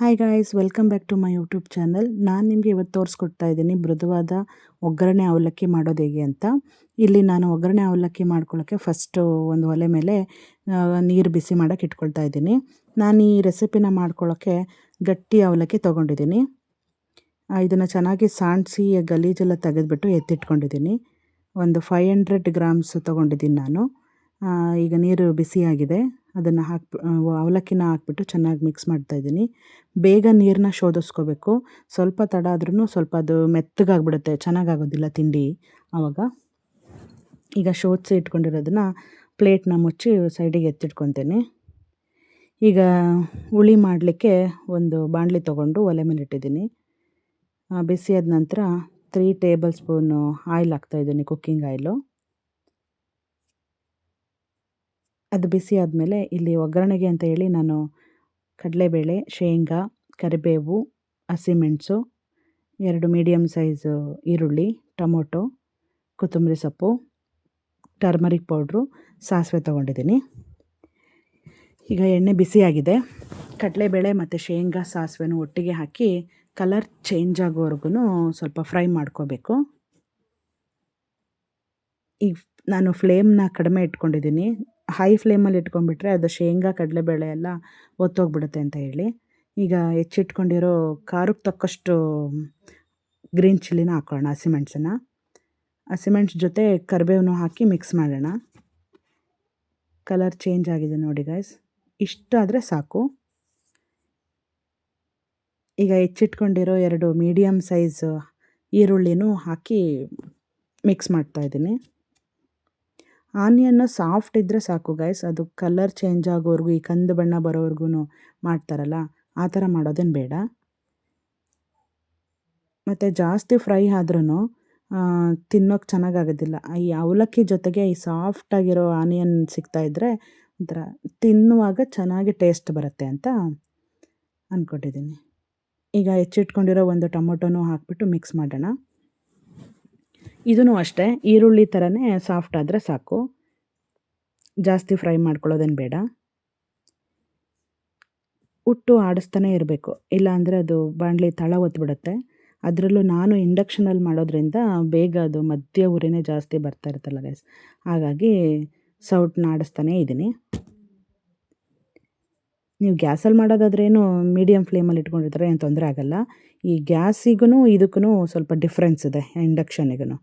Hi guys, welcome back to my YouTube channel. ನಾನು ನಿಮಗೆ ಇವತ್ತು ತೋರಿಸ್ಕೊಡ್ತಾ ಇದ್ದೀನಿ ಮೃದುವಾದ ಒಗ್ಗರಣೆ ಅವಲಕ್ಕಿ ಮಾಡೋದು ಹೇಗೆ ಅಂತ. ಇಲ್ಲಿ ನಾನು ಒಗ್ಗರಣೆ ಅವಲಕ್ಕಿ ಮಾಡ್ಕೊಳ್ಳೋಕ್ಕೆ ಫಸ್ಟು ಒಂದು ಒಲೆ ಮೇಲೆ ನೀರು ಬಿಸಿ ಮಾಡೋಕ್ಕೆ ಇಟ್ಕೊಳ್ತಾ ಇದ್ದೀನಿ. ನಾನು ಈ ರೆಸಿಪಿನ ಮಾಡ್ಕೊಳ್ಳೋಕ್ಕೆ ಗಟ್ಟಿ ಅವಲಕ್ಕಿ ತೊಗೊಂಡಿದ್ದೀನಿ. ಇದನ್ನು ಚೆನ್ನಾಗಿ ಸಾಣಿಸಿ ಗಲೀಜೆಲ್ಲ ತೆಗೆದುಬಿಟ್ಟು ಎತ್ತಿಟ್ಕೊಂಡಿದ್ದೀನಿ. ಒಂದು 500 ಗ್ರಾಮ್ಸ್ ತೊಗೊಂಡಿದ್ದೀನಿ ನಾನು. ಈಗ ನೀರು ಬಿಸಿಯಾಗಿದೆ. ಅದನ್ನು ಅವಲಕ್ಕಿನ ಹಾಕ್ಬಿಟ್ಟು ಚೆನ್ನಾಗಿ ಮಿಕ್ಸ್ ಮಾಡ್ತಾಯಿದ್ದೀನಿ. ಬೇಗ ನೀರನ್ನ ಶೋಧಿಸ್ಕೋಬೇಕು. ಸ್ವಲ್ಪ ತಡ ಆದ್ರೂ ಸ್ವಲ್ಪ ಅದು ಮೆತ್ತಗಾಗ್ಬಿಡುತ್ತೆ, ಚೆನ್ನಾಗಾಗೋದಿಲ್ಲ ತಿಂಡಿ ಆವಾಗ. ಈಗ ಶೋಧಿಸಿ ಇಟ್ಕೊಂಡಿರೋದನ್ನು ಪ್ಲೇಟ್ನ ಮುಚ್ಚಿ ಸೈಡಿಗೆ ಎತ್ತಿಟ್ಕೊತೀನಿ. ಈಗ ಹುಳಿ ಮಾಡಲಿಕ್ಕೆ ಒಂದು ಬಾಣಲಿ ತೊಗೊಂಡು ಒಲೆ ಮೇಲೆ ಇಟ್ಟಿದ್ದೀನಿ. ಬಿಸಿಯಾದ ನಂತರ 3 ಟೇಬಲ್ ಸ್ಪೂನು ಆಯಿಲ್ ಹಾಕ್ತಾಯಿದ್ದೀನಿ, ಕುಕ್ಕಿಂಗ್ ಆಯಿಲು. ಅದು ಬಿಸಿ ಆದಮೇಲೆ ಇಲ್ಲಿ ಒಗ್ಗರಣೆಗೆ ಅಂತ ಹೇಳಿ ನಾನು ಕಡಲೆಬೇಳೆ, ಶೇಂಗಾ, ಕರಿಬೇವು, ಹಸಿಮೆಣಸು, 2 ಮೀಡಿಯಮ್ ಸೈಜು ಈರುಳ್ಳಿ, ಟೊಮೊಟೊ, ಕೊತ್ತಂಬರಿ ಸೊಪ್ಪು, ಟರ್ಮರಿಕ್ ಪೌಡ್ರು, ಸಾಸಿವೆ ತೊಗೊಂಡಿದ್ದೀನಿ. ಈಗ ಎಣ್ಣೆ ಬಿಸಿಯಾಗಿದೆ. ಕಡಲೆಬೇಳೆ ಮತ್ತು ಶೇಂಗಾ, ಸಾಸಿವೆನೂ ಒಟ್ಟಿಗೆ ಹಾಕಿ ಕಲರ್ ಚೇಂಜ್ ಆಗೋವರೆಗೂ ಸ್ವಲ್ಪ ಫ್ರೈ ಮಾಡ್ಕೋಬೇಕು. ಈಗ ನಾನು ಫ್ಲೇಮ್ನ ಕಡಿಮೆ ಇಟ್ಕೊಂಡಿದ್ದೀನಿ. ಹೈ ಫ್ಲೇಮಲ್ಲಿ ಇಟ್ಕೊಂಡ್ಬಿಟ್ರೆ ಅದು ಶೇಂಗಾ, ಕಡಲೆಬೇಳೆ ಎಲ್ಲ ಒತ್ತೋಗ್ಬಿಡುತ್ತೆ ಅಂತ ಹೇಳಿ. ಈಗ ಹೆಚ್ಚಿಟ್ಕೊಂಡಿರೋ ಖಾರಕ್ಕೆ ತಕ್ಕಷ್ಟು ಗ್ರೀನ್ ಚಿಲ್ಲಿನ ಹಾಕೋಣ, ಹಸಿಮೆಣಸನ್ನ. ಹಸಿಮೆಣಸು ಜೊತೆ ಕರಿಬೇವನ್ನೂ ಹಾಕಿ ಮಿಕ್ಸ್ ಮಾಡೋಣ. ಕಲರ್ ಚೇಂಜ್ ಆಗಿದೆ ನೋಡಿ ಗೈಸ್, ಇಷ್ಟಾದರೆ ಸಾಕು. ಈಗ ಹೆಚ್ಚಿಟ್ಕೊಂಡಿರೋ 2 ಮೀಡಿಯಮ್ ಸೈಜ್ ಈರುಳ್ಳಿನೂ ಹಾಕಿ ಮಿಕ್ಸ್ ಮಾಡ್ತಾಯಿದ್ದೀನಿ. ಆನಿಯನ್ನು ಸಾಫ್ಟ್ ಇದ್ದರೆ ಸಾಕು ಗೈಸ್, ಅದು ಕಲರ್ ಚೇಂಜ್ ಆಗೋವರೆಗೂ, ಈ ಕಂದು ಬಣ್ಣ ಬರೋವರೆಗೂ ಮಾಡ್ತಾರಲ್ಲ, ಆ ಥರ ಮಾಡೋದೇನು ಬೇಡ. ಮತ್ತು ಜಾಸ್ತಿ ಫ್ರೈ ಆದ್ರೂ ತಿನ್ನೋಕೆ ಚೆನ್ನಾಗಾಗೋದಿಲ್ಲ. ಈ ಅವಲಕ್ಕಿ ಜೊತೆಗೆ ಈ ಸಾಫ್ಟಾಗಿರೋ ಆನಿಯನ್ ಸಿಗ್ತಾಯಿದ್ರೆ ಒಂಥರ ತಿನ್ನುವಾಗ ಚೆನ್ನಾಗಿ ಟೇಸ್ಟ್ ಬರುತ್ತೆ ಅಂತ ಅಂದ್ಕೊಂಡಿದ್ದೀನಿ. ಈಗ ಹೆಚ್ಚಿಟ್ಕೊಂಡಿರೋ ಒಂದು ಟೊಮೊಟೊನೂ ಹಾಕ್ಬಿಟ್ಟು ಮಿಕ್ಸ್ ಮಾಡೋಣ. ಇದೂ ಅಷ್ಟೇ, ಈರುಳ್ಳಿ ಥರನೇ ಸಾಫ್ಟ್ ಆದರೆ ಸಾಕು, ಜಾಸ್ತಿ ಫ್ರೈ ಮಾಡ್ಕೊಳ್ಳೋದೇನು ಬೇಡ. ಉಟ್ಟು ಆಡಿಸ್ತಾನೆ ಇರಬೇಕು, ಇಲ್ಲಾಂದರೆ ಅದು ಬಾಣಲಿ ತಳ ಒತ್ತಿಬಿಡುತ್ತೆ. ಅದರಲ್ಲೂ ನಾನು ಇಂಡಕ್ಷನಲ್ಲಿ ಮಾಡೋದ್ರಿಂದ ಬೇಗ ಅದು ಮಧ್ಯ ಉರಿನೇ ಜಾಸ್ತಿ ಬರ್ತಾ ಇರುತ್ತಲ್ಲ ಗೈಸ್, ಹಾಗಾಗಿ ಸೌಟನ್ನ ಆಡಿಸ್ತಾನೇ ಇದ್ದೀನಿ. ನೀವು ಗ್ಯಾಸಲ್ಲಿ ಮಾಡೋದಾದ್ರೇನು ಮೀಡಿಯಮ್ ಫ್ಲೇಮಲ್ಲಿ ಇಟ್ಕೊಂಡಿರ್ತಾರೆ, ಏನು ತೊಂದರೆ ಆಗೋಲ್ಲ. ಈ ಗ್ಯಾಸಿಗೂ ಇದಕ್ಕೂ ಸ್ವಲ್ಪ ಡಿಫ್ರೆನ್ಸ್ ಇದೆ, ಇಂಡಕ್ಷನಿಗೂ.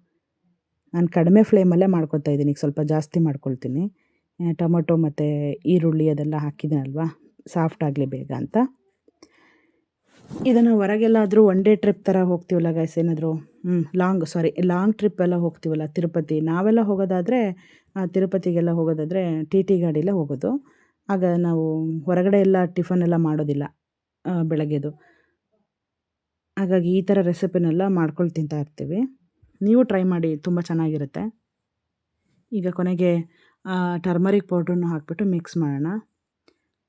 ನಾನು ಕಡಿಮೆ ಫ್ಲೇಮಲ್ಲೇ ಮಾಡ್ಕೊತಾ ಇದ್ದೀನಿ, ಈಗ ಸ್ವಲ್ಪ ಜಾಸ್ತಿ ಮಾಡ್ಕೊಳ್ತೀನಿ. ಟೊಮೊಟೊ ಮತ್ತು ಈರುಳ್ಳಿ ಅದೆಲ್ಲ ಹಾಕಿದ್ದೀನಲ್ವ, ಸಾಫ್ಟ್ ಆಗಲಿ ಬೇಗ ಅಂತ. ಇದನ್ನು ಹೊರಗೆಲ್ಲಾದರೂ ಒನ್ ಡೇ ಟ್ರಿಪ್ ಥರ ಹೋಗ್ತೀವಲ್ಲ ಗೈಸ್, ಏನಾದರೂ ಲಾಂಗ್ ಟ್ರಿಪ್ ಎಲ್ಲ ಹೋಗ್ತೀವಲ್ಲ, ತಿರುಪತಿ ನಾವೆಲ್ಲ ಹೋಗೋದಾದರೆ, ತಿರುಪತಿಗೆಲ್ಲ ಹೋಗೋದಾದರೆ ಟಿ ಗಾಡಿಯಲ್ಲೇ ಹೋಗೋದು. ಆಗ ನಾವು ಹೊರಗಡೆ ಎಲ್ಲ ಟಿಫನ್ ಎಲ್ಲ ಮಾಡೋದಿಲ್ಲ ಬೆಳಗ್ಗೆದು. ಹಾಗಾಗಿ ಈ ಥರ ರೆಸಿಪಿನೆಲ್ಲ ಮಾಡ್ಕೊಂಡು ತಿಂತಾ ಇರ್ತೀವಿ. ನೀವು ಟ್ರೈ ಮಾಡಿ, ತುಂಬ ಚೆನ್ನಾಗಿರುತ್ತೆ. ಈಗ ಕೊನೆಗೆ ಟರ್ಮರಿಕ್ ಪೌಡ್ರನ್ನು ಹಾಕ್ಬಿಟ್ಟು ಮಿಕ್ಸ್ ಮಾಡೋಣ.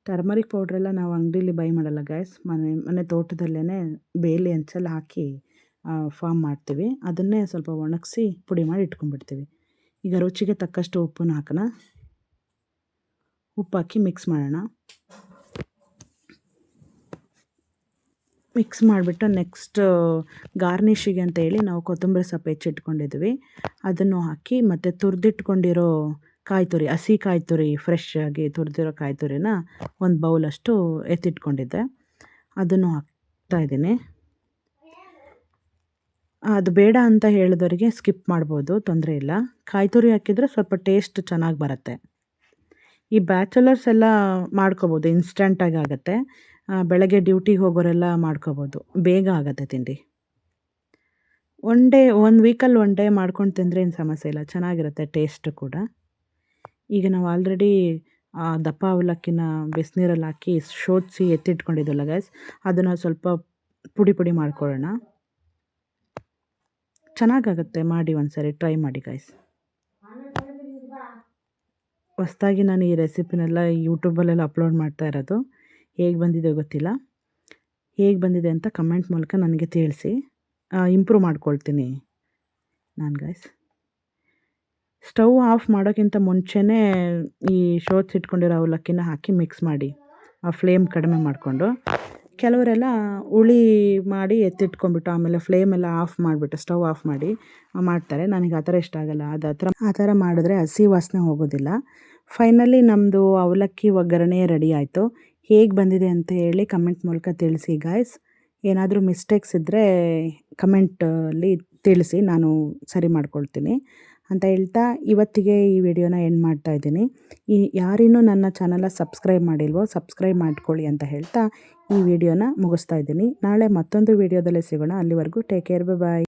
ಟರ್ಮರಿಕ್ ಪೌಡ್ರೆಲ್ಲ ನಾವು ಅಂಗಡೀಲಿ ಬೈ ಮಾಡಲ್ಲ ಗೈಸ್, ಮನೆ ತೋಟದಲ್ಲೇ ಬೇಲಿ ಹಂಚಲ್ಲಿ ಹಾಕಿ ಫಾರ್ಮ್ ಮಾಡ್ತೀವಿ. ಅದನ್ನೇ ಸ್ವಲ್ಪ ಒಣಗಿಸಿ ಪುಡಿ ಮಾಡಿ ಇಟ್ಕೊಂಡ್ಬಿಡ್ತೀವಿ. ಈಗ ರುಚಿಗೆ ತಕ್ಕಷ್ಟು ಉಪ್ಪನ್ನು ಹಾಕೋಣ. ಉಪ್ಪು ಹಾಕಿ ಮಿಕ್ಸ್ ಮಾಡೋಣ. ಮಿಕ್ಸ್ ಮಾಡಿಬಿಟ್ಟು ನೆಕ್ಸ್ಟ್ ಗಾರ್ನಿಷಿಗೆ ಅಂತ ಹೇಳಿ ನಾವು ಕೊತ್ತಂಬರಿ ಸೊಪ್ಪು ಹೆಚ್ಚಿಟ್ಕೊಂಡಿದ್ವಿ, ಅದನ್ನು ಹಾಕಿ ಮತ್ತು ತುರಿದಿಟ್ಕೊಂಡಿರೋ ಕಾಯಿ ತುರಿ, ಹಸಿ ಕಾಯಿ ತುರಿ, ಫ್ರೆಶ್ ಆಗಿ ತುರಿದಿರೋ ಕಾಯಿ ತುರಿನ ಒಂದು ಬೌಲಷ್ಟು ಎತ್ತಿಟ್ಕೊಂಡಿದ್ದೆ, ಅದನ್ನು ಹಾಕ್ತಾಯಿದ್ದೀನಿ. ಅದು ಬೇಡ ಅಂತ ಹೇಳಿದವರಿಗೆ ಸ್ಕಿಪ್ ಮಾಡ್ಬೋದು, ತೊಂದರೆ ಇಲ್ಲ. ಕಾಯಿ ತುರಿ ಹಾಕಿದರೆ ಸ್ವಲ್ಪ ಟೇಸ್ಟ್ ಚೆನ್ನಾಗಿ ಬರುತ್ತೆ. ಈ ಬ್ಯಾಚುಲರ್ಸ್ ಎಲ್ಲ ಮಾಡ್ಕೋಬೋದು, ಇನ್ಸ್ಟಂಟಾಗಿ ಆಗುತ್ತೆ. ಬೆಳಗ್ಗೆ ಡ್ಯೂಟಿಗೆ ಹೋಗೋರೆಲ್ಲ ಮಾಡ್ಕೋಬೋದು, ಬೇಗ ಆಗುತ್ತೆ ತಿಂಡಿ. ಒಂದು ವೀಕಲ್ಲಿ 1 ಡೇ ಮಾಡ್ಕೊಂಡು ತಿಂದರೆ ಏನು ಸಮಸ್ಯೆ ಇಲ್ಲ, ಚೆನ್ನಾಗಿರುತ್ತೆ ಟೇಸ್ಟ್ ಕೂಡ. ಈಗ ನಾವು ಆಲ್ರೆಡಿ ದಪ್ಪ ಅವಲಕ್ಕಿನ ಬಿಸಿನೀರಲ್ಲಿ ಹಾಕಿ ಶೋಧಿಸಿ ಎತ್ತಿಟ್ಕೊಂಡಿದ್ದಲ್ಲ ಗೈಸ್, ಅದನ್ನು ಸ್ವಲ್ಪ ಪುಡಿ ಮಾಡ್ಕೊಳ್ಳೋಣ. ಚೆನ್ನಾಗಾಗುತ್ತೆ, ಮಾಡಿ ಒಂದ್ಸರಿ ಟ್ರೈ ಮಾಡಿ ಗೈಸ್. ಹೊಸ್ದಾಗಿ ನಾನು ಈ ರೆಸಿಪಿನೆಲ್ಲ ಯೂಟ್ಯೂಬಲ್ಲೆಲ್ಲ ಅಪ್ಲೋಡ್ ಮಾಡ್ತಾ ಇರೋದು, ಹೇಗೆ ಬಂದಿದೆ ಗೊತ್ತಿಲ್ಲ. ಹೇಗೆ ಬಂದಿದೆ ಅಂತ ಕಮೆಂಟ್ ಮೂಲಕ ನನಗೆ ತಿಳಿಸಿ, ಇಂಪ್ರೂವ್ ಮಾಡ್ಕೊಳ್ತೀನಿ ನಾನು ಗೈಸ್. ಸ್ಟವ್ ಆಫ್ ಮಾಡೋಕ್ಕಿಂತ ಮುಂಚೆನೇ ಈ ಶೋಧಿಸಿಟ್ಕೊಂಡಿರೋ ಅವಲಕ್ಕಿನ ಹಾಕಿ ಮಿಕ್ಸ್ ಮಾಡಿ, ಆ ಫ್ಲೇಮ್ ಕಡಿಮೆ ಮಾಡಿಕೊಂಡು. ಕೆಲವರೆಲ್ಲ ಹುಳಿ ಮಾಡಿ ಎತ್ತಿಟ್ಕೊಂಡ್ಬಿಟ್ಟು ಆಮೇಲೆ ಫ್ಲೇಮೆಲ್ಲ ಆಫ್ ಮಾಡಿಬಿಟ್ಟು ಸ್ಟವ್ ಆಫ್ ಮಾಡಿ ಮಾಡ್ತಾರೆ. ನನಗೆ ಆ ಥರ ಇಷ್ಟ ಆಗಲ್ಲ. ಆ ಥರ ಮಾಡಿದ್ರೆ ಹಸಿ ವಾಸನೆ ಹೋಗೋದಿಲ್ಲ. ಫೈನಲಿ ನಮ್ಮದು ಅವಲಕ್ಕಿ ಒಗ್ಗರಣೆ ರೆಡಿ ಆಯಿತು. ಹೇಗೆ ಬಂದಿದೆ ಅಂತ ಹೇಳಿ ಕಮೆಂಟ್ ಮೂಲಕ ತಿಳಿಸಿ ಗಾಯ್ಸ್. ಏನಾದರೂ ಮಿಸ್ಟೇಕ್ಸ್ ಇದ್ದರೆ ಕಮೆಂಟಲ್ಲಿ ತಿಳಿಸಿ, ನಾನು ಸರಿ ಮಾಡ್ಕೊಳ್ತೀನಿ ಅಂತ ಹೇಳ್ತಾ ಇವತ್ತಿಗೆ ಈ ವಿಡಿಯೋನ ಎಂಡ್ ಮಾಡ್ತಾ ಇದ್ದೀನಿ. ಯಾರಿನ್ನೂ ನನ್ನ ಚಾನಲ್ನ ಸಬ್ಸ್ಕ್ರೈಬ್ ಮಾಡಿಲ್ವೋ ಸಬ್ಸ್ಕ್ರೈಬ್ ಮಾಡ್ಕೊಳ್ಳಿ ಅಂತ ಹೇಳ್ತಾ ಈ ವಿಡಿಯೋನ ಮುಗಿಸ್ತಾ ಇದ್ದೀನಿ. ನಾಳೆ ಮತ್ತೊಂದು ವಿಡಿಯೋದಲ್ಲಿ ಸಿಗೋಣ. ಅಲ್ಲಿವರೆಗೂ ಟೇಕ್ ಕೇರ್, ಬಾಯ್.